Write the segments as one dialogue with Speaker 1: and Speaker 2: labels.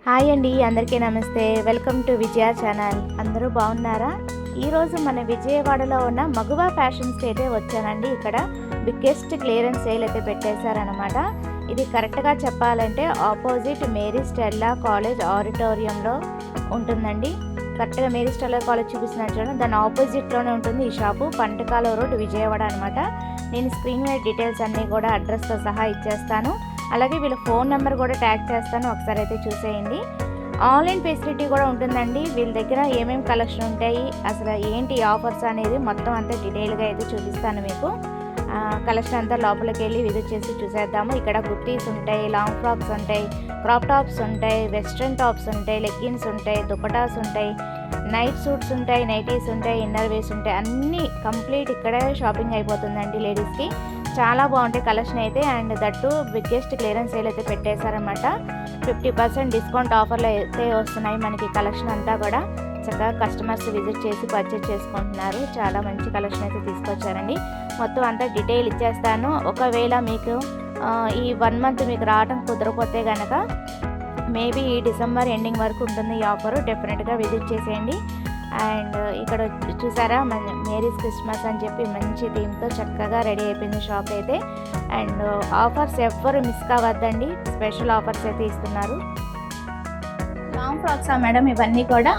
Speaker 1: Hi అండి, అందరికీ నమస్తే. Welcome to Vijaya channel. అందరూ బాగున్నారా? ఈరోజు మన విజయవాడలో ఉన్న మగువా ఫ్యాషన్స్కి అయితే వచ్చానండి. ఇక్కడ బిగ్గెస్ట్ క్లియరెన్స్ సేల్ అయితే పెట్టేశారనమాట. ఇది కరెక్ట్గా చెప్పాలంటే ఆపోజిట్ మేరీ స్టెల్లా కాలేజ్ ఆడిటోరియంలో ఉంటుందండి. కరెక్ట్గా మేరీ స్టెల్లా కాలేజ్ చూపిస్తున్నట్టు చూడండి, దాని ఆపోజిట్లోనే ఉంటుంది ఈ షాపు. పంటకాల రోడ్, విజయవాడ అనమాట. నేను స్క్రీన్ మీద డీటెయిల్స్ అన్నీ కూడా అడ్రస్తో సహా ఇచ్చేస్తాను. అలాగే వీళ్ళ ఫోన్ నెంబర్ కూడా ట్యాగ్ చేస్తాను, ఒకసారి అయితే చూసేయండి. ఆన్లైన్ ఫెసిలిటీ కూడా ఉంటుందండి. వీళ్ళ దగ్గర ఏమేమి కలెక్షన్ ఉంటాయి, అసలు ఏంటి ఆఫర్స్ అనేది మొత్తం అంతా డీటెయిల్గా అయితే చూపిస్తాను మీకు. కలెక్షన్ అంతా లోపలికి వెళ్ళి విజిట్ చేసి చూసేద్దాము. ఇక్కడ కుర్తీస్ ఉంటాయి, లాంగ్ ఫ్రాక్స్ ఉంటాయి, క్రాప్ టాప్స్ ఉంటాయి, వెస్ట్రన్ టాప్స్ ఉంటాయి, లెగ్గిన్స్ ఉంటాయి, దుపటాస్ ఉంటాయి, నైట్ సూట్స్ ఉంటాయి, నైటీస్ ఉంటాయి, ఇన్నర్ వేస్ ఉంటాయి. అన్నీ కంప్లీట్ ఇక్కడే షాపింగ్ అయిపోతుందండి లేడీస్కి. చాలా బాగుంటాయి కలెక్షన్ అయితే. And that biggest clearance sale అయితే పెట్టేశారనమాట. 50% డిస్కౌంట్ ఆఫర్లు అయితే వస్తున్నాయి మనకి. కలెక్షన్ అంతా కూడా చక్కగా కస్టమర్స్ విజిట్ చేసి పర్చేజ్ చేసుకుంటున్నారు. చాలా మంచి కలెక్షన్ అయితే తీసుకొచ్చారండి. మొత్తం అంతా డీటెయిల్ ఇచ్చేస్తాను. ఒకవేళ మీకు ఈ 1 మంత్ మీకు రావడం కుదరకపోతే కనుక మేబీ ఈ డిసెంబర్ ఎండింగ్ వరకు ఉంటుంది ఈ ఆఫరు. డెఫినెట్గా విజిట్ చేసేయండి. అండ్ ఇక్కడ చూసారా, మేరీస్ క్రిస్మస్ అని చెప్పి మంచి థీమ్తో చక్కగా రెడీ అయిపోయింది షాప్ అయితే. అండ్ ఆఫర్స్ ఎవ్వరు మిస్ కావద్దండి, స్పెషల్ ఆఫర్స్ అయితే ఇస్తున్నారు. లాంగ్ ఫ్రాక్సా మేడం? ఇవన్నీ కూడా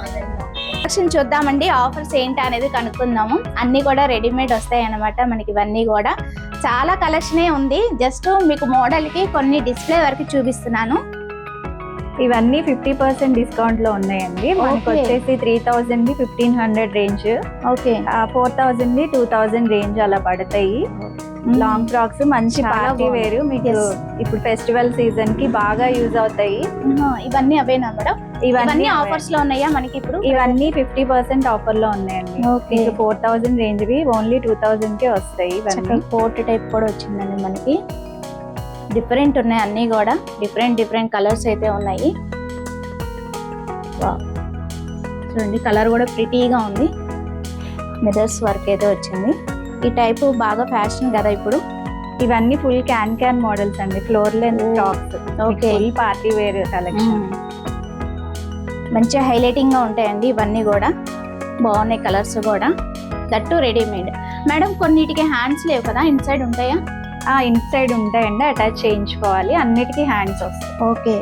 Speaker 1: కలెక్షన్ చూద్దామండి. ఆఫర్స్ ఏంటి అనేది కనుక్కుందాము. అన్నీ కూడా రెడీమేడ్ వస్తాయి అన్నమాట మనకి. ఇవన్నీ కూడా చాలా కలెక్షనే ఉంది. జస్ట్ మీకు మోడల్కి కొన్ని డిస్ప్లే వరకు చూపిస్తున్నాను.
Speaker 2: ఇవన్నీ 50% డిస్కౌంట్ లో ఉన్నాయండి. మనకు వచ్చేసి 3000 1500 రేంజ్,
Speaker 1: ఓకే
Speaker 2: 4000 2000 రేంజ్ అలా పడతాయి. లాంగ్ ఫ్రాక్స్ మంచి పార్టీ వేరు, మీకు ఇప్పుడు ఫెస్టివల్ సీజన్ కి బాగా యూజ్ అవుతాయి.
Speaker 1: ఇవన్నీ అవేనా మేడం? ఇవన్నీ ఆఫర్స్ లో ఉన్నాయా మనకి? ఇప్పుడు
Speaker 2: ఇవన్నీ 50% ఆఫర్ లో ఉన్నాయండి. 4000 రేంజ్ వి ఓన్లీ 2000 కే వస్తాయి.
Speaker 1: కోట్ టైప్ కూడా వచ్చిందండి మనకి. డిఫరెంట్ ఉన్నాయి అన్నీ కూడా, డిఫరెంట్ కలర్స్ అయితే ఉన్నాయి. చూడండి, కలర్ కూడా ప్రిటీగా ఉంది. మిర్రర్స్ వర్క్ అయితే వచ్చింది. ఈ టైపు బాగా ఫ్యాషన్ కదా ఇప్పుడు.
Speaker 2: ఇవన్నీ ఫుల్ క్యాన్ మోడల్స్ అండి, floor length tops.
Speaker 1: Okay,
Speaker 2: full party wear collection.
Speaker 1: మంచిగా హైలైటింగ్ గా ఉంటాయండి ఇవన్నీ కూడా. బాగున్నాయి కలర్స్ కూడా, దట్టు రెడీమేడ్. మేడం కొన్నిటికి హ్యాండ్స్ లేవు కదా, ఇన్సైడ్ ఉంటాయా?
Speaker 2: ఇన్సైడ్ ఉంటాయండి, అటాచ్ చేయించుకోవాలి. అన్నిటికీ హ్యాండ్స్ వస్తాయి.
Speaker 1: ఓకే,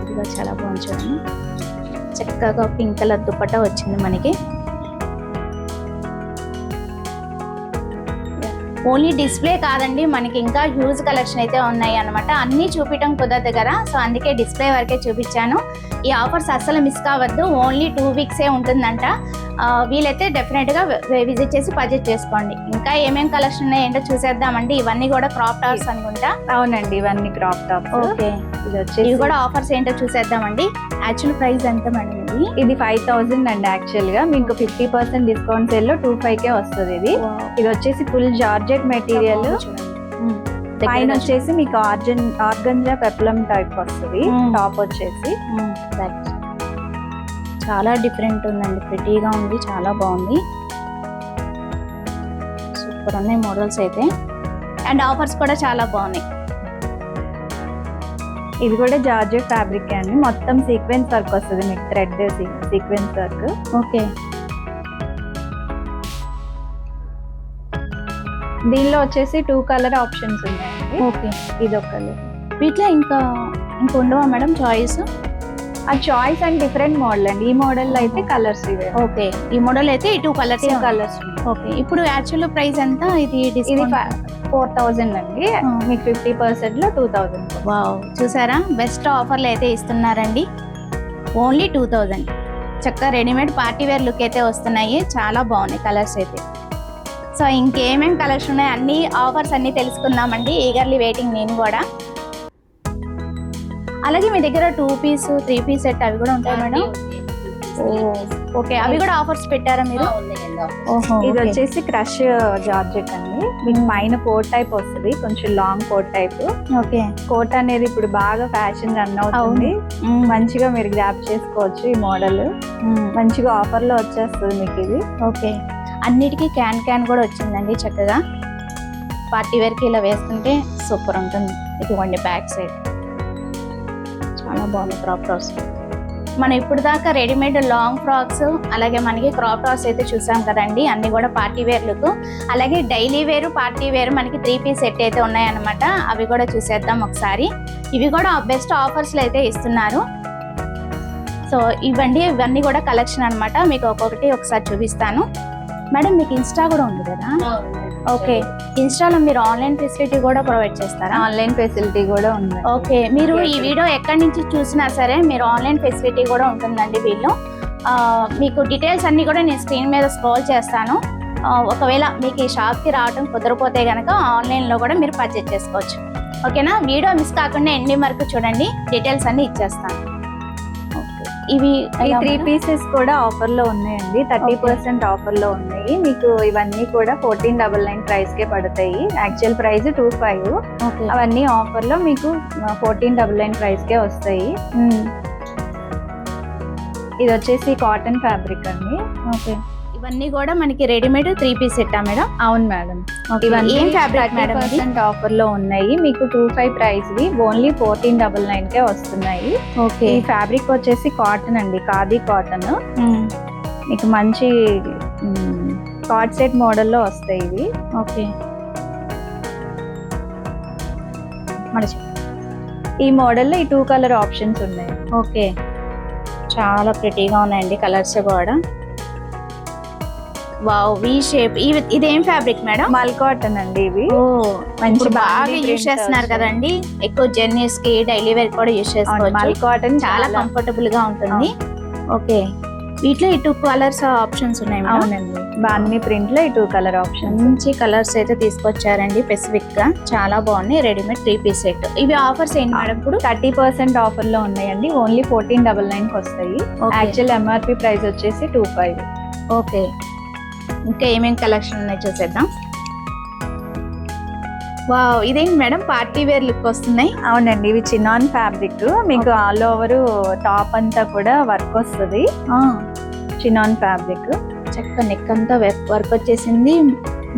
Speaker 1: ఇదిగా చాలా బాగుంది చూడండి. చక్కగా పింక్ కలర్ దుపట్టా వచ్చింది మనకి. ఓన్లీ డిస్ప్లే కాదండి, మనకి ఇంకా హ్యూజ్ కలెక్షన్ అయితే ఉన్నాయి అనమాట. అన్నీ చూపించడం కుదరదు కదా, సో అందుకే డిస్ప్లే వరకే చూపించాను. ఈ ఆఫర్స్ అస్సలు మిస్ కావద్దు. ఓన్లీ 2 వీక్సే ఉంటుందంట. వీలైతే డెఫినెట్గా విజిట్ చేసి పర్చేజ్ చేసుకోండి. ఇంకా ఏమేం కలెక్షన్ ఉన్నాయి ఏంటో చూసేద్దామండి. ఇవన్నీ కూడా క్రాప్ టాప్స్ అనుకుంటా.
Speaker 2: అవునండి, ఇవన్నీ క్రాప్ టాప్స్.
Speaker 1: ఓకే, ఇవి కూడా ఆఫర్స్ ఏంటో చూసేద్దామండి. యాక్చువల్ ప్రైస్ ఎంత మేడం?
Speaker 2: ఇది 5000 అండి. యాక్చువల్ గా మీకు 50% డిస్కౌంట్ సేల్ లో 2500 వస్తుంది. ఇది వచ్చేసి ఫుల్ జార్జెట్ మెటీరియల్. పైన వచ్చేసి మీకు ఆర్గంజా పెప్లం టైప్ వస్తుంది. టాప్ వచ్చేసి
Speaker 1: చాలా డిఫరెంట్ ఉందండి, ప్రిటీగా ఉంది, చాలా బాగుంది. సూపర్ ఉన్నాయి మోడల్స్ అయితే. అండ్ ఆఫర్స్ కూడా చాలా బాగున్నాయి.
Speaker 2: ఇది కూడా జార్జెట్ ఫ్యాబ్రిక్ అండి, మొత్తం సీక్వెన్స్ వర్క్ వస్తుంది మీకు. Thread sequence work.
Speaker 1: ఓకే,
Speaker 2: దీనిలో వచ్చేసి 2 కలర్ ఆప్షన్స్ ఉన్నాయండి.
Speaker 1: ఓకే,
Speaker 2: ఇది ఒక కలర్.
Speaker 1: వీటిలో ఇంకా ఉండవా మేడం చాయిస్?
Speaker 2: ఆ చాయిస్ అండ్ డిఫరెంట్ మోడల్ అండి. ఈ మోడల్ అయితే కలర్స్ ఇవే.
Speaker 1: ఓకే, ఈ మోడల్ అయితే 2 కలర్స్. ఓకే, ఇప్పుడు యాక్చువల్ ప్రైస్ ఎంత? ఇది
Speaker 2: 4000 అండి. మీకు 50% లో 2000.
Speaker 1: వావ్, చూసారా, బెస్ట్ ఆఫర్లు అయితే ఇస్తున్నారండి. ఓన్లీ 2000. చక్కగా రెడీమేడ్ పార్టీ వేర్ లుక్ అయితే వస్తున్నాయి. చాలా బాగున్నాయి కలర్స్ అయితే. సో ఇంకేమేమి కలెక్షన్ ఉన్నాయి, అన్ని ఆఫర్స్ అన్ని తెలుసుకుందామండి. ఈగర్లీ వెయిటింగ్ నేను కూడా. అలాగే మీ దగ్గర 2 పీస్ 3 పీస్ సెట్ అవి కూడా ఉంటాయి మేడం? ఓకే, అవి కూడా ఆఫర్స్ పెట్టారా మీరు?
Speaker 2: ఇది వచ్చేసి క్రష్ జార్జెట్ అండి. మీకు పైన కోట్ టైప్ వస్తుంది, కొంచెం long coat type.
Speaker 1: Okay,
Speaker 2: coat అనేది ఇప్పుడు బాగా ఫ్యాషన్ రన్ అవుతుంది. మంచిగా మీరు గ్రాప్ చేసుకోవచ్చు. ఈ మోడల్ మంచిగా ఆఫర్ లో వచ్చేస్తుంది మీకు ఇది.
Speaker 1: ఓకే, అన్నిటికీ క్యాన్ కూడా వచ్చిందండి. చక్కగా పార్టీ వేర్కి ఇలా వేసుకుంటే సూపర్ ఉంటుంది. ఇదిగోండి బ్యాక్ సైడ్ చాలా బాగుంది క్రాప్ టాప్స్. మనం ఇప్పుడు దాకా రెడీమేడ్ లాంగ్ ఫ్రాక్స్ అలాగే మనకి క్రాప్ టాప్స్ అయితే చూసాం కదండి, అన్ని కూడా పార్టీ వేర్ లుక్. అలాగే డైలీ వేరు పార్టీ వేరు మనకి 3 పీస్ సెట్ అయితే ఉన్నాయన్నమాట. అవి కూడా చూసేద్దాం ఒకసారి. ఇవి కూడా బెస్ట్ ఆఫర్స్లో అయితే ఇస్తున్నారు. సో ఇవన్నీ కూడా కలెక్షన్ అన్నమాట. మీకు ఒక్కొక్కటి ఒకసారి చూపిస్తాను. మేడం మీకు ఇన్స్టా కూడా ఉంది కదా? ఓకే, ఇన్స్టాలో మీరు ఆన్లైన్ ఫెసిలిటీ కూడా ప్రొవైడ్ చేస్తారా?
Speaker 2: ఆన్లైన్ ఫెసిలిటీ కూడా ఉంది.
Speaker 1: ఓకే, మీరు ఈ వీడియో ఎక్కడి నుంచి చూసినా సరే మీరు ఆన్లైన్ ఫెసిలిటీ కూడా ఉంటుందండి వీళ్ళు. మీకు డీటెయిల్స్ అన్నీ కూడా నేను స్క్రీన్ మీద స్క్రోల్ చేస్తాను. ఒకవేళ మీకు ఈ షాప్కి రావడం కుదరపోతే కనుక ఆన్లైన్లో కూడా మీరు పర్చేజ్ చేసుకోవచ్చు. ఓకేనా? వీడియో మిస్ కాకుండా ఎండింగ్ వరకు చూడండి, డీటెయిల్స్ అన్నీ ఇచ్చేస్తాను.
Speaker 2: ఇవి 3 పీసెస్ కూడా ఆఫర్ లో ఉన్నాయండి. 30% ఆఫర్ లో ఉన్నాయి. మీకు ఇవన్నీ కూడా 1499 ప్రైస్ కే పడతాయి. Actual price 25. అవన్నీ ఆఫర్ లో మీకు 1499 ప్రైస్ కే వస్తాయి. ఇది వచ్చేసి కాటన్ ఫ్యాబ్రిక్ అండి.
Speaker 1: ఓకే, ఇవన్నీ కూడా మనకి రెడీమేడ్ 3 పీస్ సెట్టా మేడం?
Speaker 2: అవును మేడం.
Speaker 1: ఇవన్నీ ఏం ఫ్యాబ్రిక్ మేడం?
Speaker 2: 30% ఆఫర్ లో ఉన్నాయి. మీకు 25 ప్రైస్ వి ఓన్లీ 1499 కే వస్తున్నాయి.
Speaker 1: ఓకే,
Speaker 2: ఈ ఫ్యాబ్రిక్ వచ్చేసి కాటన్ అండి, ఖాదీ కాటన్. మీకు మంచి కార్డ్ సెట్ మోడల్లో వస్తాయి ఇవి.
Speaker 1: ఓకే,
Speaker 2: ఈ మోడల్లో ఈ 2 కలర్ ఆప్షన్స్ ఉన్నాయి.
Speaker 1: ఓకే, చాలా ప్రిటీగా ఉన్నాయండి కలర్స్ కూడా. Wow, V shape. ఇదేం ఫ్యాబ్రిక్ మేడం?
Speaker 2: మల్ కాటన్ అండి. ఇవి
Speaker 1: మంచి బాగా యూజ్ చేస్తున్నారు కదండి, ఎక్కువ జర్నీస్ కి డైలీ వేర్ కూడా యూజ్ చేసుకోవచ్చు.
Speaker 2: మల్ కాటన్
Speaker 1: చాలా కంఫర్టబుల్ గా ఉంటుంది. ఓకే, వీటిలో ఈ 2 కలర్స్ ఆప్షన్స్ ఉన్నాయి.
Speaker 2: అవునండి, బాన్ని ప్రింట్ లో ఈ 2 కలర్ ఆప్షన్.
Speaker 1: మంచి కలర్స్ అయితే తీసుకొచ్చారండి స్పెసిఫిక్ గా, చాలా బాగున్నాయి. Readymade 3 piece set. ఇవి ఆఫర్స్ ఏంటి మేడం? ఇప్పుడు
Speaker 2: 30% ఆఫర్ లో ఉన్నాయండి. ఓన్లీ 1499 కి వస్తాయి. యాక్చువల్ ఎంఆర్పి ప్రైస్ వచ్చేసి 25.
Speaker 1: ఓకే, ఇంకా ఏమేం కలెక్షన్ ఉన్నాయి చూసేద్దాం. వావ్, ఇదేంటి మేడం పార్టీ వేర్ లుక్ వస్తున్నాయి?
Speaker 2: అవునండి, ఇవి చినాన్ ఫ్యాబ్రిక్. మీకు ఆల్ ఓవర్ టాప్ అంతా కూడా వర్క్ వస్తుంది. Chinon fabric.
Speaker 1: చక్క నెక్ అంతా వర్క్ వచ్చేసింది.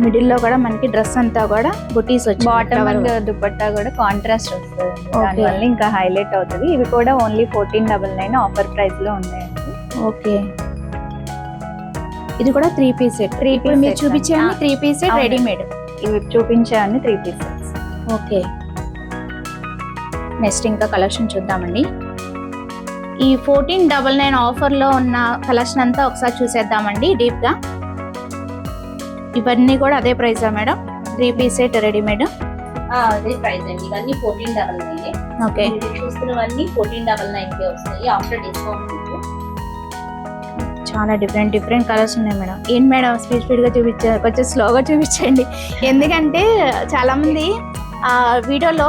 Speaker 1: మిడిల్ లో కూడా మనకి డ్రెస్ అంతా కూడా బుటీస్ వచ్చి,
Speaker 2: బాటమ్ అండ్ దుపట్టా కూడా కాంట్రాస్ట్ వస్తుంది. దానివల్ల ఇంకా హైలైట్ అవుతుంది. ఇవి కూడా ఓన్లీ 1499 ఆఫర్ ప్రైస్ లో ఉన్నాయండి.
Speaker 1: ఓకే, ఇది కూడా 3 పీస్ సెట్. ఇప్పుడు మీరు చూపించేయండి 3 పీస్ సెట్ రెడీమేడ్.
Speaker 2: ఇవి చూపించాను 3 పీసెస్.
Speaker 1: ఓకే, నెక్స్ట్ ఇంకా కలెక్షన్ చూద్దామండి. ఈ 1499 ఆఫర్ లో ఉన్న కలెక్షన్ అంతా ఒకసారి చూసేద్దామండి డీప్ గా. ఇవన్నీ కూడా అదే ప్రైసా మేడం? 3 పీస్ సెట్ రెడీమేడ్
Speaker 3: అదే ప్రైస్ అండి. ఇవన్నీ 1499.
Speaker 1: ఓకే,
Speaker 3: చూస్తున్నవన్నీ 1499 కే వస్తాయి ఆఫ్టర్ డిస్కౌంట్.
Speaker 1: చాలా డిఫరెంట్ కలర్స్ ఉన్నాయి మేడం. ఏంటి మేడం స్పీడ్ గా చూపించారు, కొంచెం స్లోగా చూపించండి. ఎందుకంటే చాలా మంది వీడియోలో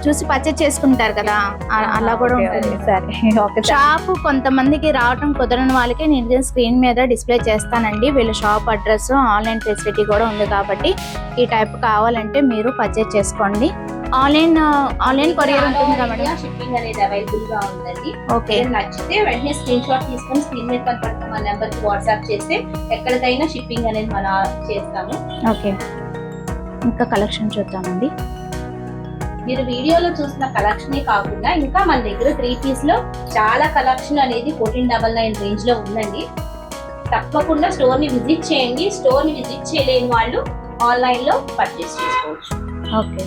Speaker 1: చూసి పర్చేజ్ చేసుకుంటారు కదా, అలా కూడా ఉంటుంది.
Speaker 2: సరే,
Speaker 1: షాప్ కొంతమందికి రావటం కుదరని వాళ్ళకి నేను స్క్రీన్ మీద డిస్ప్లే చేస్తానండి వీళ్ళ షాప్ అడ్రస్. ఆన్లైన్ ఫెసిలిటీ కూడా ఉంది కాబట్టి ఈ టైప్ కావాలంటే మీరు పర్చేజ్ చేసుకోండి. ఆన్లైన్ కొరియర్ ఉంటుంది కాబట్టి
Speaker 3: షిప్పింగ్ అనేది అవైలబుల్ గా ఉందండి.
Speaker 1: ఓకే,
Speaker 3: నచ్చితే వెంటనే స్క్రీన్ షాట్ తీసుకొని స్క్రీన్ మీద కనపడుతున్న మా నెంబర్ కి వాట్సాప్ చేస్తే ఎక్కడికైనా షిప్పింగ్ అనేది మనం చేస్తాము.
Speaker 1: ఓకే, ఇంకా కలెక్షన్ చూద్దామండి.
Speaker 3: మీరు వీడియోలో చూసిన కలెక్షనే కాకుండా ఇంకా మన దగ్గర 3 పీస్ లో చాలా కలెక్షన్ అనేది 1499 రేంజ్ లో ఉందండి. తప్పకుండా స్టోర్ ని విజిట్ చేయండి. స్టోర్ ని విజిట్ చేయలేని వాళ్ళు ఆన్లైన్ లో పర్చేస్ చేసుకోవచ్చు.
Speaker 1: ఓకే,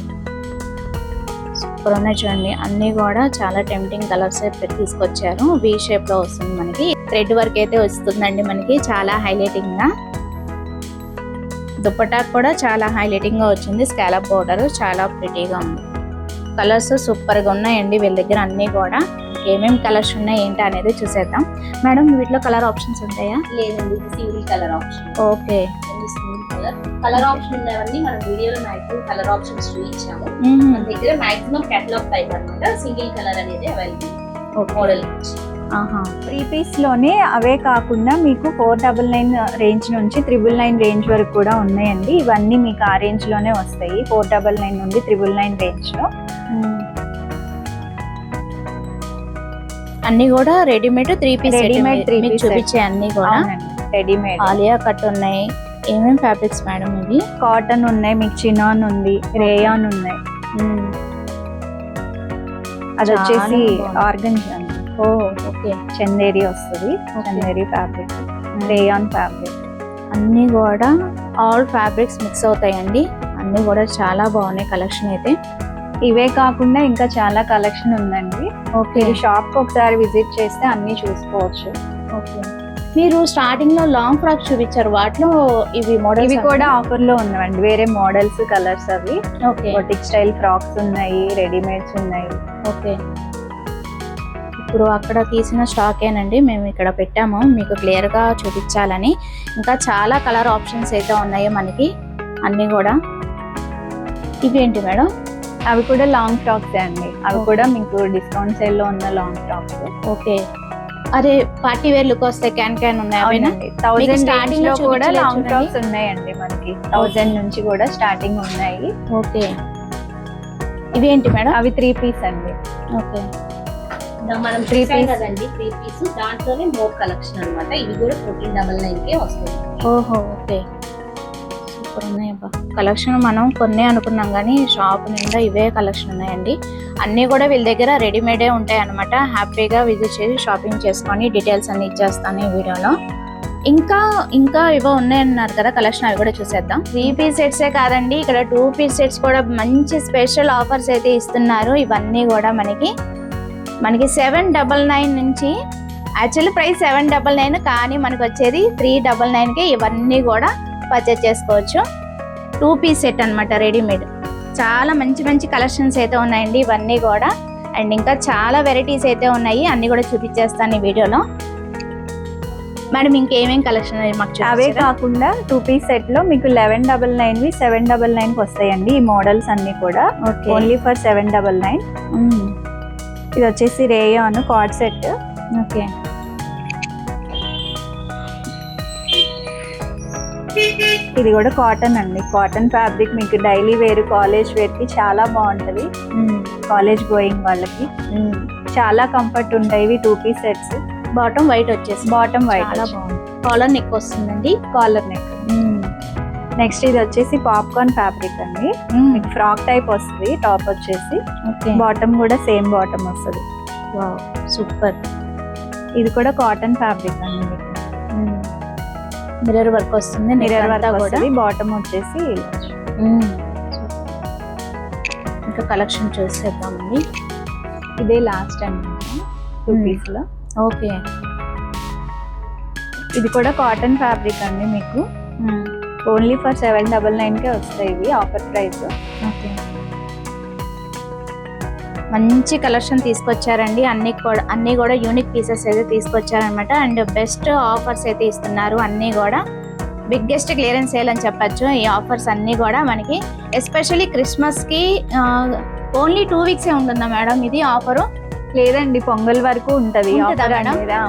Speaker 1: సూపర్ ఉన్నాయి చూడండి. అన్ని కూడా చాలా టెంప్టింగ్ కలర్స్ తీసుకొచ్చారు. వి షేప్ లో వస్తుంది మనకి. థ్రెడ్ వర్క్ అయితే వస్తుందండి మనకి, చాలా హైలైటింగ్ గా. దుపట్టా కూడా చాలా హైలైటింగ్ గా వచ్చింది. స్కాలప్ బోర్డర్ చాలా ప్రిటీగా ఉంది. కలర్స్ సూపర్ గా ఉన్నాయండి వీళ్ళ దగ్గర అన్ని కూడా. ఏమేమి కలర్స్ ఉన్నాయి ఏంటి అనేది చూసేద్దాం. మేడం వీటిలో కలర్ ఆప్షన్స్ ఉంటాయా?
Speaker 3: లేదండి, ఇది single colour option.
Speaker 1: Okay,
Speaker 3: single colour option ఉన్నవన్నీ మనం వీడియోలో మాక్సిమం కలర్ ఆప్షన్స్ చూపించాము. మన దగ్గర మాక్సిమం కేటలాగ్ టైప్ అన్నమాట. సింగిల్ కలర్ అనేది అవైలబుల్ మోడల్.
Speaker 2: 3 పీస్ లోనే అవే కాకుండా మీకు 499 రేంజ్ నుంచి 999 రేంజ్ వరకు కూడా ఉన్నాయండి. ఇవన్నీ మీకు ఆ రేంజ్ లోనే వస్తాయి. 499 నుండి 999 రేంజ్ లో
Speaker 1: అన్ని కూడా రెడీమేడ్ 3 పీస్.
Speaker 2: రెడీమేడ్ 3 పీస్
Speaker 1: చూపించే అన్ని కూడా
Speaker 2: రెడీమేడ్.
Speaker 1: ఆలియా కట్ ఉన్నాయి. ఏమేం ఫ్యాబ్రిక్స్ మేడం ఇవి?
Speaker 2: కాటన్ ఉన్నాయి, మీకు చినాన్ ఉంది, రేయాన్ ఉన్నాయి. అది వచ్చేసి ఆర్గంజా.
Speaker 1: ఓ ఓకే.
Speaker 2: చందేరి వస్తుంది, చందేరి ఫ్యాబ్రిక్, రేయాన్ ఫ్యాబ్రిక్.
Speaker 1: అన్నీ కూడా ఆల్ ఫ్యాబ్రిక్స్ మిక్స్ అవుతాయండి. అన్నీ కూడా చాలా బాగున్నాయి కలెక్షన్ అయితే.
Speaker 2: ఇవే కాకుండా ఇంకా చాలా కలెక్షన్ ఉందండి.
Speaker 1: ఓకే.
Speaker 2: షాప్ ఒకసారి విజిట్ చేస్తే అన్ని చూసుకోవచ్చు.
Speaker 1: ఓకే. మీరు స్టార్టింగ్ లో లాంగ్ ఫ్రాక్ చూపించారు, వాటిలో ఇవి మోడల్స్
Speaker 2: ఇవి కూడా ఆఫర్ లో ఉన్నాయండి. వేరే మోడల్స్, కలర్స్ అవి.
Speaker 1: ఓకే.
Speaker 2: బొటిక్ స్టైల్ ఫ్రాక్స్ ఉన్నాయి, రెడీమేడ్స్ ఉన్నాయి.
Speaker 1: ఓకే. ఇప్పుడు అక్కడ తీసిన స్టాకేనండి మేము ఇక్కడ పెట్టాము మీకు క్లియర్గా చూపించాలని. ఇంకా చాలా కలర్ ఆప్షన్స్ అయితే ఉన్నాయి మనకి అన్నీ కూడా. ఇవేంటి మేడం?
Speaker 2: అవి కూడా లాంగ్ ఫ్రాక్స్ అండి. అవి కూడా మీకు డిస్కౌంట్ సేల్ లో ఉన్న లాంగ్ ఫ్రాక్స్.
Speaker 1: ఓకే. అదే పార్టీ వేర్ లుక్ వస్తే క్యాన్ ఉన్నాయి.
Speaker 2: 1000
Speaker 1: స్టార్టింగ్ లో
Speaker 2: కూడా లాంగ్ ఫ్రాక్స్ ఉన్నాయండి మనకి. 1000 నుంచి కూడా స్టార్టింగ్ ఉన్నాయి.
Speaker 1: ఓకే. ఇవేంటి మేడం?
Speaker 2: అవి 3 పీస్ అండి.
Speaker 1: ఓకే.
Speaker 3: మనం 3 పీస్ కదండి, 3 పీస్ దాంట్లోనే మోర్ కలెక్షన్ అన్నమాట. ఇవి కూడా 1499 వస్తుంది.
Speaker 1: ఓహో ఓకే. Super ఉన్నాయబ్బా collection. మనం కొన్నే అనుకున్నాం కానీ షాప్ నిండా ఇవే కలెక్షన్ ఉన్నాయండి. అన్నీ కూడా వీళ్ళ దగ్గర రెడీమేడే ఉంటాయి అనమాట. హ్యాపీగా విజిట్ చేసి షాపింగ్ చేసుకొని డీటెయిల్స్ అన్ని ఇచ్చేస్తాను ఈ వీడియోలో. ఇంకా ఇవో ఉన్నాయన్నారు కదా కలెక్షన్, అవి కూడా చూసేద్దాం. 3 పీస్ సెట్సే కాదండి, ఇక్కడ 2 పీస్ సెట్స్ కూడా మంచి స్పెషల్ ఆఫర్స్ అయితే ఇస్తున్నారు. ఇవన్నీ కూడా మనకి 799 నుంచి, యాక్చువల్లీ ప్రైస్ 799 కానీ మనకు వచ్చేది 399కే ఇవన్నీ కూడా పర్చేజ్ చేసుకోవచ్చు. 2 పీస్ సెట్ అనమాట, రెడీమేడ్. చాలా మంచి మంచి కలెక్షన్స్ అయితే ఉన్నాయండి ఇవన్నీ కూడా. అండ్ ఇంకా చాలా వెరైటీస్ అయితే ఉన్నాయి, అన్ని కూడా చూపించేస్తాను ఈ వీడియోలో. మేడం ఇంకేమేం కలెక్షన్ మాకు?
Speaker 2: అవే కాకుండా 2 పీస్ సెట్ లో మీకు 1199వి 799కి వస్తాయండి ఈ మోడల్స్ అన్ని కూడా. Only for 799. ఇది వచ్చేసి రేయాన్ కార్డ్ సెట్.
Speaker 1: ఓకే.
Speaker 2: ఇది కూడా కాటన్ అండి. కాటన్ ఫ్యాబ్రిక్ మీకు డైలీ వేర్, కాలేజ్ వేర్ కి చాలా బాగుంటది. కాలేజ్ గోయింగ్ వాళ్ళకి చాలా కంఫర్ట్ ఉంటాయి. ఇవి 2 పీస్ సెట్స్.
Speaker 1: బాటమ్ వైట్ వచ్చేసి,
Speaker 2: బాటమ్ వైట్
Speaker 1: చాలా బాగుంది. కాలర్ నెక్ వస్తుందండి.
Speaker 2: Collar neck. నెక్స్ట్ ఇది వచ్చేసి పాప్కార్న్ ఫ్యాబ్రిక్ అండి. మీకు ఫ్రాక్ టైప్ వస్తుంది. టాప్ వచ్చేసి బాటమ్ కూడా సేమ్ బాటమ్ వస్తుంది.
Speaker 1: Wow super.
Speaker 2: ఇది కూడా కాటన్ ఫ్యాబ్రిక్ అండి. మీకు
Speaker 1: మిర్రర్ వర్క్ వస్తుంది.
Speaker 2: మిర్రర్ వర్క్ వస్తుంది. బాటమ్ వచ్చేసి
Speaker 1: ఇంకా కలెక్షన్ చూసేద్దామండి.
Speaker 2: ఇదే లాస్ట్ అండి 2 పీస్ లో.
Speaker 1: ఓకే.
Speaker 2: ఇది కూడా కాటన్ ఫ్యాబ్రిక్ అండి. మీకు ఓన్లీ ఫర్ 799కే వస్తాయి ఇవి, ఆఫర్ ప్రైస్.
Speaker 1: ఓకే. మంచి కలెక్షన్ తీసుకొచ్చారండి. అన్నీ కూడా యూనిక్ పీసెస్ అయితే తీసుకొచ్చారనమాట. అండ్ బెస్ట్ ఆఫర్స్ అయితే ఇస్తున్నారు. అన్నీ కూడా బిగ్గెస్ట్ క్లియరెన్స్ సేల్ అని చెప్పచ్చు. ఈ ఆఫర్స్ అన్నీ కూడా మనకి ఎస్పెషల్లీ క్రిస్మస్కి ఓన్లీ 2 వీక్సే ఉంటుందా మేడం ఇది ఆఫరు?
Speaker 2: లేదండి, పొంగల్ వరకు ఉంటది.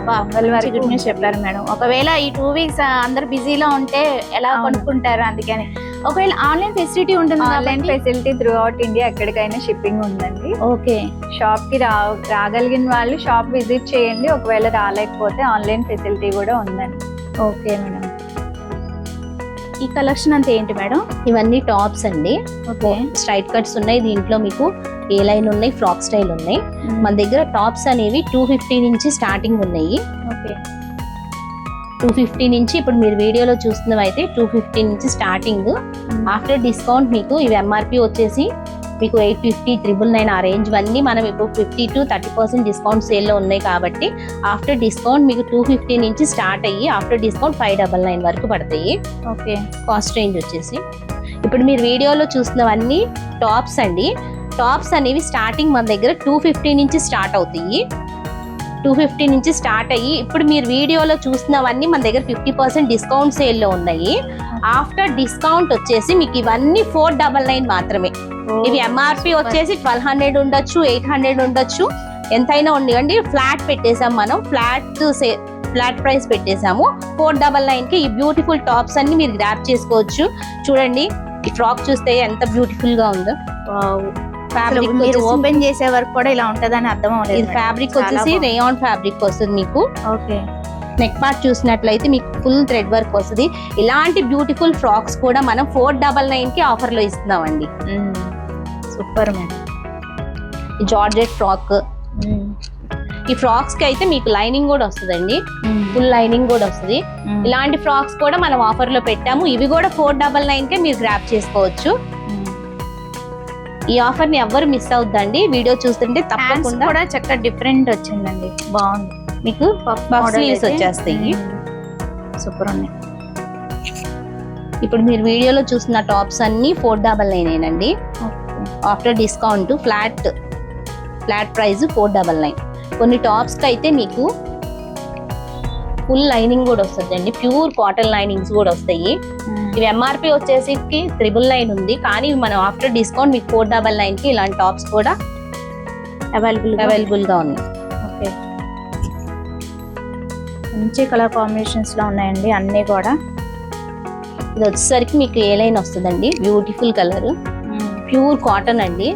Speaker 1: పొంగల్ వరకు చెప్పారు మేడం. ఒకవేళ ఈ 2 వీక్స్ అందరు బిజీలో ఉంటే ఎలా కొనుక్కుంటారు, అందుకని. ఒకవేళ ఆన్లైన్ ఫెసిలిటీ ఉంటుంది.
Speaker 2: Online facility through out India ఎక్కడికైనా షిప్పింగ్ ఉందండి.
Speaker 1: ఓకే.
Speaker 2: షాప్ కి రాగలిగిన వాళ్ళు షాప్ విజిట్ చేయండి. ఒకవేళ రాలేకపోతే ఆన్లైన్ ఫెసిలిటీ కూడా ఉందండి.
Speaker 1: Okay madam. ఈ కలెక్షన్ అంతా ఏంటి మేడం?
Speaker 3: ఇవన్నీ టాప్స్ అండి.
Speaker 1: ఓకే.
Speaker 3: స్ట్రైట్ కట్స్ ఉన్నాయి దీంట్లో. మీకు ఏ లైన్ ఉన్నాయి, ఫ్రాక్ స్టైల్ ఉన్నాయి. మన దగ్గర టాప్స్ అనేవి 250 నుంచి స్టార్టింగ్ ఉన్నాయి.
Speaker 1: ఓకే.
Speaker 3: 250 నుంచి ఇప్పుడు మీరు వీడియోలో చూస్తున్నవి అయితే 250 నుంచి స్టార్టింగ్. ఆఫ్టర్ డిస్కౌంట్ మీకు ఇవి ఎంఆర్పి వచ్చేసి మీకు 850, 999 ఆ రేంజ్ అన్నీ మనం ఇప్పుడు 50 to 30% డిస్కౌంట్ సేల్లో ఉన్నాయి కాబట్టి ఆఫ్టర్ డిస్కౌంట్ మీకు 250 నుంచి స్టార్ట్ అయ్యి ఆఫ్టర్ డిస్కౌంట్ 599 వరకు పడతాయి.
Speaker 1: ఓకే.
Speaker 3: కాస్ట్ రేంజ్ వచ్చేసి ఇప్పుడు మీరు వీడియోలో చూస్తున్నవన్నీ టాప్స్ అండి. టాప్స్ అనేవి స్టార్టింగ్ మన దగ్గర 250 నుంచి స్టార్ట్ అవుతాయి. 250 నుంచి స్టార్ట్ అయ్యి ఇప్పుడు మీరు వీడియోలో చూస్తున్నవన్నీ మన దగ్గర 50% డిస్కౌంట్ సేల్లో ఉన్నాయి. ఆఫ్టర్ డిస్కౌంట్ వచ్చేసి మీకు ఇవన్నీ 499 మాత్రమే. ఇవి ఎంఆర్పి వచ్చేసి 1200 ఉండొచ్చు, 800 ఉండొచ్చు, ఎంతైనా ఉండేవండి. ఫ్లాట్ పెట్టేసాం మనం, ఫ్లాట్ ప్రైస్ పెట్టేసాము. 499కి ఈ బ్యూటిఫుల్ టాప్స్ అన్ని మీరు గ్రాప్ చేసుకోవచ్చు. చూడండి ఈ ఫ్రాక్ చూస్తే ఎంత బ్యూటిఫుల్ గా ఉందో.
Speaker 1: ఫ్యాబ్రిక్ మీరు ఓపెన్ చేసే వరకు కూడా ఇలా ఉంటదని అర్థం అవ్వలేదు.
Speaker 3: ఇది ఫ్యాబ్రిక్ వచ్చేసి రేయాన్ ఫ్యాబ్రిక్ వస్తుంది మీకు.
Speaker 1: ఓకే.
Speaker 3: నెక్ పార్ట్ చూసినట్లయితే మీకు ఫుల్ థ్రెడ్ వర్క్ వస్తుంది. ఇలాంటి బ్యూటిఫుల్ ఫ్రాక్స్ కూడా మనం 499కి ఆఫర్ లో ఇస్తున్నామండి.
Speaker 1: Super madam.
Speaker 3: జార్జెట్ ఫ్రాక్, ఈ ఫ్రాక్స్ కి అయితే మీకు లైనింగ్ కూడా వస్తుందండి, ఫుల్ లైనింగ్ కూడా వస్తుంది. ఇలాంటి ఫ్రాక్స్ కూడా మనం ఆఫర్ లో పెట్టాము. ఇవి కూడా 499 కే మీరు గ్రాప్ చేసుకోవచ్చు. ఈ ఆఫర్ ని ఎవ్వరు మిస్ అవుద్దండి, వీడియో చూస్తుంటే తప్పకుండా.
Speaker 1: కూడా చక్కగా డిఫరెంట్ వచ్చిందండి, బాగుంది.
Speaker 3: మీకు పఫ్ స్లీవ్స్ వచ్చేస్తాయి,
Speaker 1: సూపర్ ఉన్నాయి.
Speaker 3: ఇప్పుడు మీరు వీడియోలో చూసిన టాప్స్ అన్ని 499 అండి. After discount flat price 499. కొన్ని టాప్స్ కి అయితే మీకు ఫుల్ లైనింగ్ కూడా వస్తుంది అండి, ప్యూర్ కాటన్ లైనింగ్స్ కూడా వస్తాయి. ఇవి ఎంఆర్పి వచ్చేసి 999 ఉంది, కానీ మనం ఆఫ్టర్ డిస్కౌంట్ మీకు 499 కి ఇలాంటి టాప్స్ కూడా అవైలబుల్ గా ఉన్నాయి.
Speaker 1: ఓకే, మంచి కలర్ కాంబినేషన్స్ లో ఉన్నాయండి అన్ని కూడా.
Speaker 3: ఇది వచ్చేసరికి మీకు ఏ లైన్ వస్తుందండి, బ్యూటిఫుల్ కలర్, ప్యూర్ కాటన్ అండి.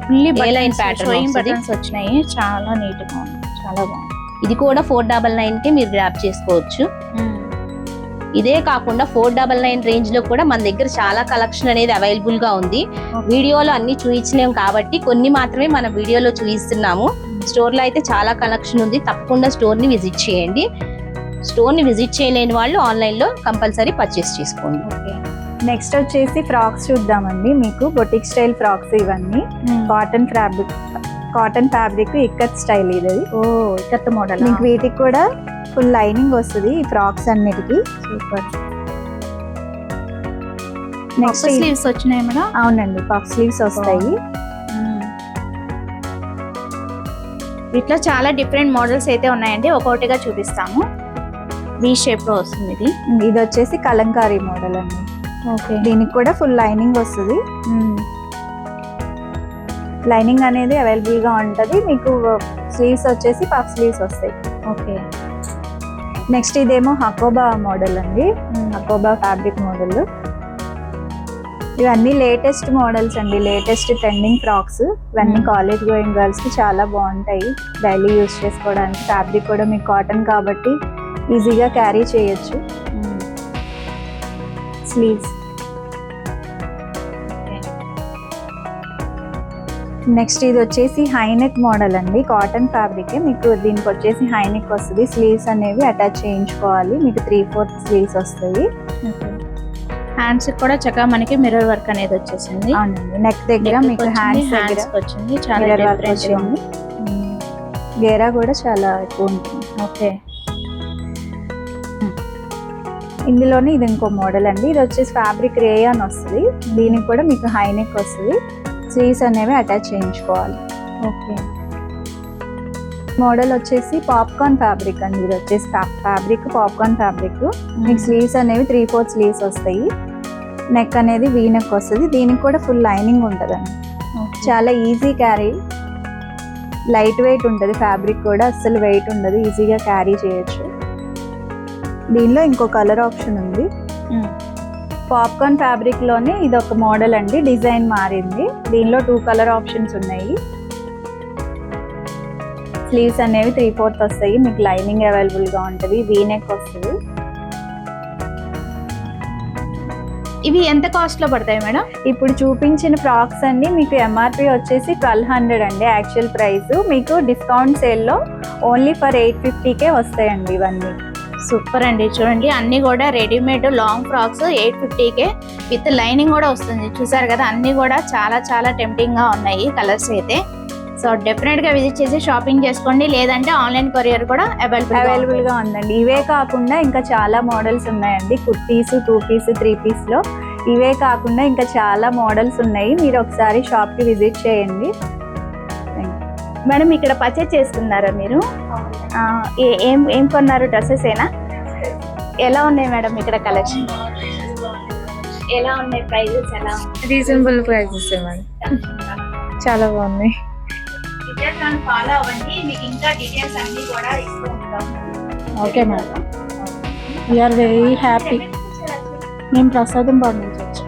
Speaker 1: ఫుల్లీ
Speaker 3: ఏ లైన్ ప్యాటర్న్
Speaker 1: బటన్స్ వచ్చినాయి, చాలా నీట్ గా ఉంది, చాలా బాగుంది.
Speaker 3: ఇది కూడా 499 కి మీరు గ్రాప్ చేసుకోవచ్చు. ఇదే కాకుండా 499 రేంజ్ లో కూడా మన దగ్గర చాలా కలెక్షన్ అనేది అవైలబుల్ గా ఉంది. వీడియోలో అన్ని చూపించలేము కాబట్టి కొన్ని మాత్రమే మనం వీడియోలో చూపిస్తున్నాము. స్టోర్ లో అయితే చాలా కలెక్షన్ ఉంది, తప్పకుండా స్టోర్ ని విజిట్ చేయండి. స్టోర్ ని విజిట్ చేయలేని వాళ్ళు ఆన్లైన్ లో కంపల్సరీ పర్చేస్ చేసుకోండి.
Speaker 2: నెక్స్ట్ వచ్చేసి ఫ్రాక్స్ చూద్దామండి. మీకు బొటిక్ స్టైల్ ఫ్రాక్స్ ఇవన్నీ కాటన్ ఫ్యాబ్రిక్ ఇక్కత్ స్టైల్ ఇది.
Speaker 1: ఓ, ఇక్కత్ మోడల్.
Speaker 2: మీకు వీటికి కూడా ఫుల్ లైనింగ్ వస్తుంది ఈ ఫ్రాక్స్ అన్నిటికి.
Speaker 1: సూపర్.
Speaker 2: నెక్స్ట్
Speaker 1: స్లీవ్స్ వచ్చినాయి మేడం?
Speaker 2: అవునండి, పఫ్ స్లీవ్స్ వస్తాయి.
Speaker 1: వీటిలో చాలా డిఫరెంట్ మోడల్స్ అయితే ఉన్నాయండి, ఒక్కొక్కటిగా చూపిస్తాము. వి షేప్ లో వస్తుంది ఇది.
Speaker 2: ఇది వచ్చేసి కలంకారీ మోడల్ అండి.
Speaker 1: ఓకే,
Speaker 2: దీనికి కూడా ఫుల్ లైనింగ్ వస్తుంది. లైనింగ్ అనేది అవైలబుల్ గా ఉంటది. మీకు స్లీవ్స్ వచ్చేసి పఫ్ స్లీవ్స్ వస్తాయి.
Speaker 1: ఓకే.
Speaker 2: నెక్స్ట్ ఇదేమో హకోబా మోడల్ అండి, హకోబా ఫ్యాబ్రిక్ మోడల్. ఇవన్నీ లేటెస్ట్ మోడల్స్ అండి, లేటెస్ట్ ట్రెండింగ్ ఫ్రాక్స్. ఇవన్నీ కాలేజ్ గోయింగ్ గర్ల్స్ కి చాలా బాగుంటాయి, డైలీ యూస్ చేసుకోవడానికి. ఫ్యాబ్రిక్ కూడా మీకు కాటన్ కాబట్టి ఈజీగా క్యారీ చేయొచ్చు. స్లీవ్స్. నెక్స్ట్ ఇది వచ్చేసి హైనెక్ మోడల్ అండి, కాటన్ ఫ్యాబ్రిక్. మీకు దీనికి వచ్చేసి హైనెక్ వస్తుంది. స్లీవ్స్ అనేవి అటాచ్ చేయించుకోవాలి. మీకు 3/4 స్లీవ్స్ వస్తాయి.
Speaker 1: హ్యాండ్స్ కూడా చక్కగా మనకి మిర్రర్ వర్క్ అనేది వచ్చేసింది.
Speaker 2: అవునండి, నెక్ దగ్గర మీకు హ్యాండ్స్ దగ్గర
Speaker 1: వచ్చింది, చాలా
Speaker 2: మిర్రర్ వర్క్ వచ్చింది. గేరా కూడా చాలా ఎక్కువ ఉంటుంది.
Speaker 1: ఓకే.
Speaker 2: ఇందులోనే ఇది ఇంకో మోడల్ అండి. ఇది వచ్చేసి ఫ్యాబ్రిక్ రేయాన్ వస్తుంది. దీనికి కూడా మీకు హైనెక్ వస్తుంది. స్లీవ్స్ అనేవి అటాచ్ చేయించుకోవాలి.
Speaker 1: ఓకే.
Speaker 2: మోడల్ వచ్చేసి పాప్కార్న్ ఫ్యాబ్రిక్ అండి. ఇది వచ్చేసి ఫ్యాబ్రిక్ పాప్కార్న్ ఫ్యాబ్రిక్. మీకు స్లీవ్స్ అనేవి 3/4 స్లీవ్స్ వస్తాయి. నెక్ అనేది వీ నెక్ వస్తుంది. దీనికి కూడా ఫుల్ లైనింగ్ ఉంటుందండి. చాలా ఈజీ క్యారీ, లైట్ వెయిట్ ఉంటుంది. ఫ్యాబ్రిక్ కూడా అస్సలు వెయిట్ ఉండదు, ఈజీగా క్యారీ చేయొచ్చు. దీనిలో ఇంకో కలర్ ఆప్షన్ ఉంది. పాప్కార్న్ ఫ్యాబ్రిక్ లోనే ఇది ఒక మోడల్ అండి, డిజైన్ మారింది. దీనిలో 2 కలర్ ఆప్షన్స్ ఉన్నాయి. స్లీవ్స్ అనేవి 3/4 వస్తాయి. మీకు లైనింగ్ అవైలబుల్ గా ఉంటుంది. వీ నెక్ వస్తుంది.
Speaker 1: ఇవి ఎంత కాస్ట్ లో పడతాయి మేడం?
Speaker 2: ఇప్పుడు చూపించిన ఫ్రాక్స్ అన్ని మీకు ఎంఆర్పి వచ్చేసి 1200 అండి యాక్చువల్ ప్రైస్. మీకు డిస్కౌంట్ సేల్లో ఓన్లీ ఫర్ 850కే వస్తాయండి ఇవన్నీ.
Speaker 1: సూపర్ అండి, చూడండి అన్ని కూడా రెడీమేడ్ లాంగ్ ఫ్రాక్స్ 850కే విత్ లైనింగ్ కూడా వస్తుంది. చూసారు కదా, అన్ని కూడా చాలా చాలా టెంప్టింగ్ గా ఉన్నాయి కలర్స్ అయితే. సో డెఫినెట్ గా విజిట్ చేసి షాపింగ్ చేసుకోండి, లేదంటే ఆన్లైన్ కొరియర్ కూడా అవైలబుల్
Speaker 2: గా ఉందండి. ఇవే కాకుండా ఇంకా చాలా మోడల్స్ ఉన్నాయండి, కుర్తీస్, 2 పీస్, 3 పీస్ లో. ఇవే కాకుండా ఇంకా చాలా మోడల్స్ ఉన్నాయి. మీరు ఒకసారి షాప్ కి విజిట్ చేయండి.
Speaker 1: మేడం ఇక్కడ పర్చేజ్ చేసుకున్నారా మీరు? ఏం కొన్నారు? డ్రెస్సెస్ ఏనా? ఎలా ఉన్నాయి మేడం ఇక్కడ కలెక్షన్? ఎలా ఉన్నాయి ప్రైజెస్? ఎలా
Speaker 4: రీజనబుల్ ప్రైజెస్ మేడం, చాలా బాగున్నాయి.
Speaker 1: ఫాలో అవ్వండి, మీకు ఇంకా డీటెయిల్స్ అన్ని కూడా ఇస్తూ ఉంటాం.
Speaker 4: Okay madam, we are very happy. మేము ప్రసాదం బాగా నుంచి వచ్చాం.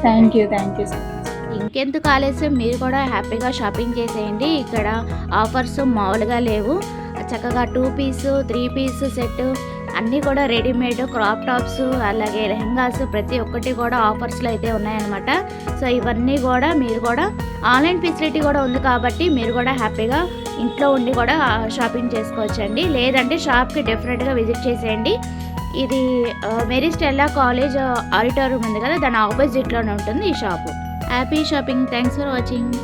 Speaker 4: Thank you so much.
Speaker 1: ఇంకెందుకు ఆలస్యం, మీరు కూడా హ్యాపీగా షాపింగ్ చేసేయండి. ఇక్కడ ఆఫర్స్ మామూలుగా లేవు. చక్కగా 2 పీస్ 3 పీస్ సెట్ అన్నీ కూడా రెడీమేడ్ క్రాప్ టాప్స్ అలాగే లెహంగాస్ ప్రతి ఒక్కటి కూడా ఆఫర్స్లో అయితే ఉన్నాయన్నమాట. సో ఇవన్నీ కూడా మీరు కూడా ఆన్లైన్ ఫెసిలిటీ కూడా ఉంది కాబట్టి మీరు కూడా హ్యాపీగా ఇంట్లో ఉండి కూడా షాపింగ్ చేసుకోవచ్చండి. లేదంటే షాప్కి డెఫినెట్గా విజిట్ చేసేయండి. ఇది మేరీ స్టెల్లా కాలేజ్ ఆడిటోరియం ఉంది కదా, దాని ఆపోజిట్లోనే ఉంటుంది ఈ shop. Happy shopping. Thanks for watching.